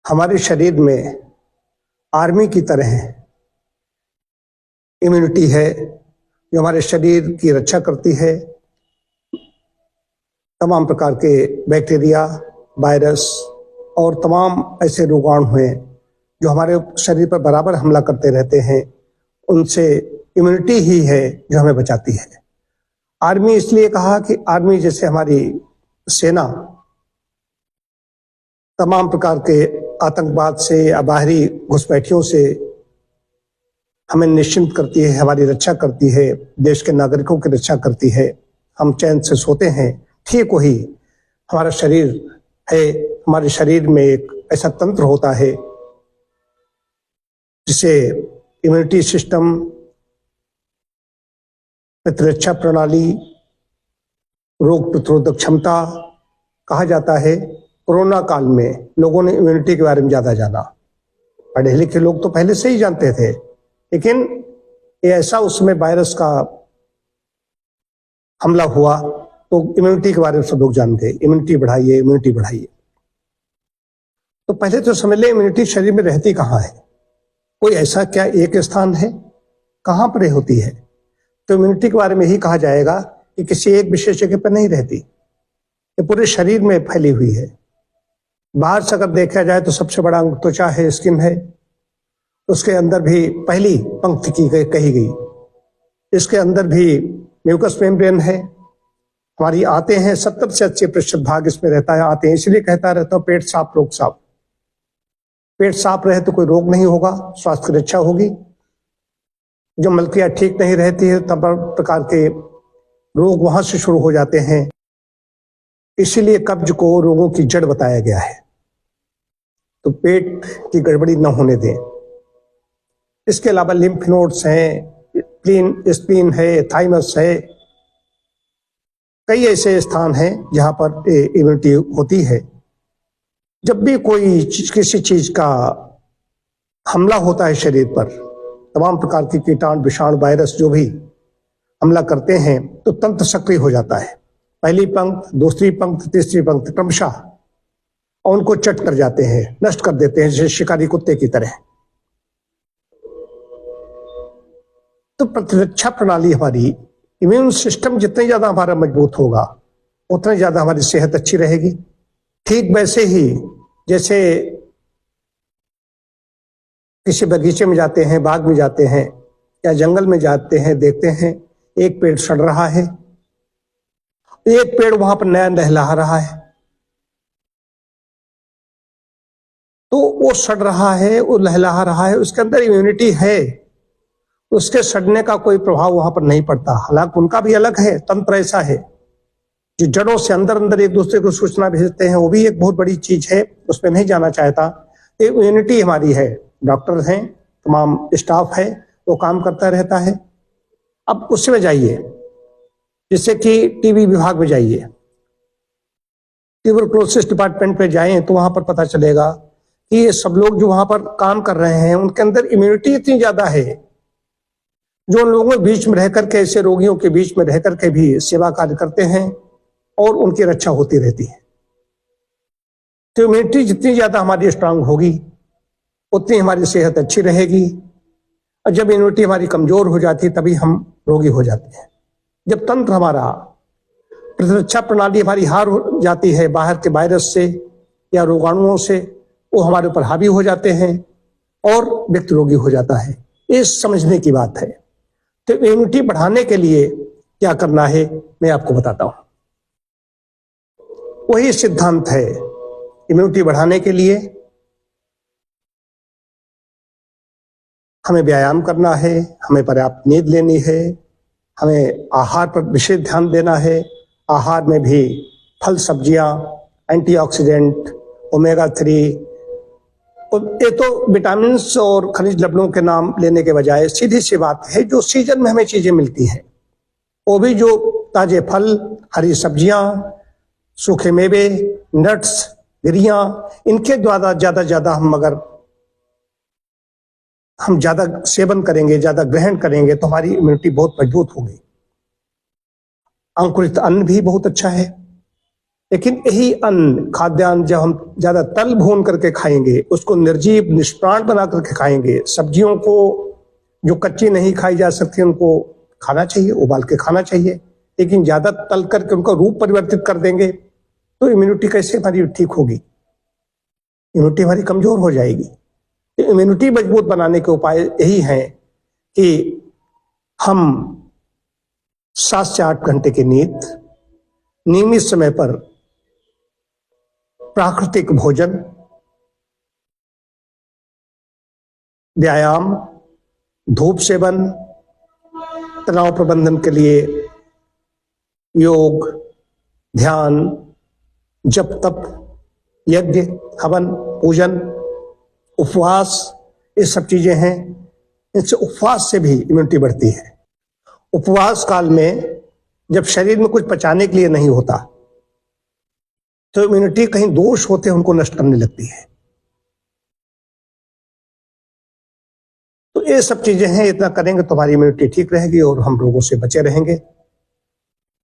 हमारे शरीर में आर्मी की तरह इम्यूनिटी है जो हमारे शरीर की रक्षा करती है। तमाम प्रकार के बैक्टीरिया, वायरस और तमाम ऐसे रोगाणु हैं जो हमारे शरीर पर बराबर हमला करते रहते हैं, उनसे इम्यूनिटी ही है जो हमें बचाती है। आर्मी इसलिए कहा कि आर्मी जैसे हमारी सेना तमाम प्रकार के आतंकवाद से या बाहरी घुसपैठियों से हमें निश्चिंत करती है, हमारी रक्षा करती है, देश के नागरिकों की रक्षा करती है, हम चैन से सोते हैं। ठीक वही हमारा शरीर है। हमारे शरीर में एक ऐसा तंत्र होता है जिसे इम्यूनिटी सिस्टम, प्रतिरक्षा प्रणाली, रोग प्रतिरोधक क्षमता कहा जाता है। कोरोना काल में लोगों ने इम्यूनिटी के बारे में ज्यादा जाना। पढ़े लिखे लोग तो पहले से ही जानते थे, लेकिन ये ऐसा उसमें वायरस का हमला हुआ तो इम्यूनिटी के बारे में सब लोग जान गए। इम्यूनिटी बढ़ाइए, इम्यूनिटी बढ़ाइए। तो पहले तो समझ ले इम्यूनिटी शरीर में रहती कहाँ है। कोई ऐसा क्या एक स्थान है, कहाँ पर होती है? तो इम्यूनिटी के बारे में ही कहा जाएगा कि किसी एक विशेष जगह पर नहीं रहती, ये पूरे शरीर में फैली हुई है। बाहर से अगर देखा जाए तो सबसे बड़ा अंग त्वचा है, स्किन है। उसके अंदर भी पहली पंक्ति कही गई। इसके अंदर भी म्यूकस मेम्ब्रेन है। हमारी आते हैं 70 से 80% भाग इसमें रहता है। आते हैं इसलिए कहता रहता हूं पेट साफ रोग साफ। पेट साफ रहे तो कोई रोग नहीं होगा, स्वास्थ्य की रक्षा होगी। जो मलकिया ठीक नहीं रहती है तब प्रकार के रोग वहां से शुरू हो जाते हैं। इसीलिए कब्ज को रोगों की जड़ बताया गया है। तो पेट की गड़बड़ी न होने दें। इसके अलावा लिम्फ नोड्स हैं, स्प्लीन है, थाइमस है, कई ऐसे स्थान हैं जहां पर इम्यूनिटी होती है। जब भी कोई किसी चीज का हमला होता है शरीर पर, तमाम प्रकार के कीटाणु, विषाणु, वायरस जो भी हमला करते हैं तो तंत्र सक्रिय हो जाता है। पहली पंक्ति, दूसरी पंक्ति, तीसरी पंक्ति क्रमशः और उनको चट कर जाते हैं, नष्ट कर देते हैं जैसे शिकारी कुत्ते की तरह। तो प्रतिरक्षा प्रणाली, हमारी इम्यून सिस्टम जितने ज्यादा हमारा मजबूत होगा उतने ज्यादा हमारी सेहत अच्छी रहेगी। ठीक वैसे ही जैसे किसी बगीचे में जाते हैं, बाग में जाते हैं या जंगल में जाते हैं, देखते हैं एक पेड़ सड़ रहा है, एक पेड़ वहां पर नया लहलहा रहा है। तो वो सड़ रहा है, वो लहलहा रहा है, उसके अंदर इम्यूनिटी है, उसके सड़ने का कोई प्रभाव वहां पर नहीं पड़ता। हालांकि उनका भी अलग है, तंत्र ऐसा है जो जड़ों से अंदर अंदर एक दूसरे को सूचना भेजते हैं। वो भी एक बहुत बड़ी चीज है, उसमें नहीं जाना चाहता। इम्यूनिटी हमारी है, डॉक्टर हैं, तमाम स्टाफ है, वो काम करता रहता है। अब उसमें जाइए, जैसे कि टीबी विभाग में जाइए, ट्यूबरक्लोसिस डिपार्टमेंट पे जाएं तो वहां पर पता चलेगा कि ये सब लोग जो वहां पर काम कर रहे हैं उनके अंदर इम्यूनिटी इतनी ज्यादा है जो उन लोगों के बीच में रह करके, ऐसे रोगियों के बीच में रह करके भी सेवा कार्य करते हैं और उनकी रक्षा होती रहती है। तो इम्यूनिटी जितनी ज्यादा हमारी स्ट्रांग होगी उतनी हमारी सेहत अच्छी रहेगी। और जब इम्यूनिटी हमारी कमजोर हो जाती है तभी हम रोगी हो जाते हैं। जब तंत्र हमारा, प्रतिरक्षा प्रणाली हमारी हार हो जाती है बाहर के वायरस से या रोगाणुओं से, वो हमारे ऊपर हावी हो जाते हैं और व्यक्ति रोगी हो जाता है। ये समझने की बात है। तो इम्यूनिटी बढ़ाने के लिए क्या करना है मैं आपको बताता हूं। वही सिद्धांत है। इम्यूनिटी बढ़ाने के लिए हमें व्यायाम करना है, हमें पर्याप्त नींद लेनी है, हमें आहार पर विशेष ध्यान देना है। आहार में भी फल, सब्जियां, एंटीऑक्सीडेंट, ओमेगा 3, ये तो विटामिन और खनिज लवणों के नाम लेने के बजाय सीधी सी बात है जो सीजन में हमें चीजें मिलती हैं, वो भी जो ताजे फल, हरी सब्जियां, सूखे मेवे, नट्स, गिरियां, इनके द्वारा ज्यादा हम ज्यादा सेवन करेंगे, ज्यादा ग्रहण करेंगे तो हमारी इम्यूनिटी बहुत मजबूत होगी। अंकुरित अन्न भी बहुत अच्छा है। लेकिन यही अन्न खाद्यान्न जब हम ज्यादा तल भून करके खाएंगे, उसको निर्जीव निष्प्राण बना करके खाएंगे, सब्जियों को जो कच्ची नहीं खाई जा सकती उनको खाना चाहिए, उबाल के खाना चाहिए, लेकिन ज्यादा तल करके उनका रूप परिवर्तित कर देंगे तो इम्यूनिटी कैसे हमारी ठीक होगी? इम्यूनिटी हमारी कमजोर हो जाएगी। तो इम्यूनिटी मजबूत बनाने के उपाय यही हैं कि हम 7 से 8 घंटे की नींद, नियमित समय पर प्राकृतिक भोजन, व्यायाम, धूप सेवन, तनाव प्रबंधन के लिए योग, ध्यान, जप तप, यज्ञ, हवन, पूजन, उपवास, ये सब चीजें हैं। इनसे उपवास से भी इम्यूनिटी बढ़ती है। उपवास काल में जब शरीर में कुछ पचाने के लिए नहीं होता तो इम्यूनिटी कहीं दोष होते हैं उनको नष्ट करने लगती है। तो ये सब चीजें हैं, इतना करेंगे तो हमारी इम्यूनिटी ठीक रहेगी और हम रोगों से बचे रहेंगे।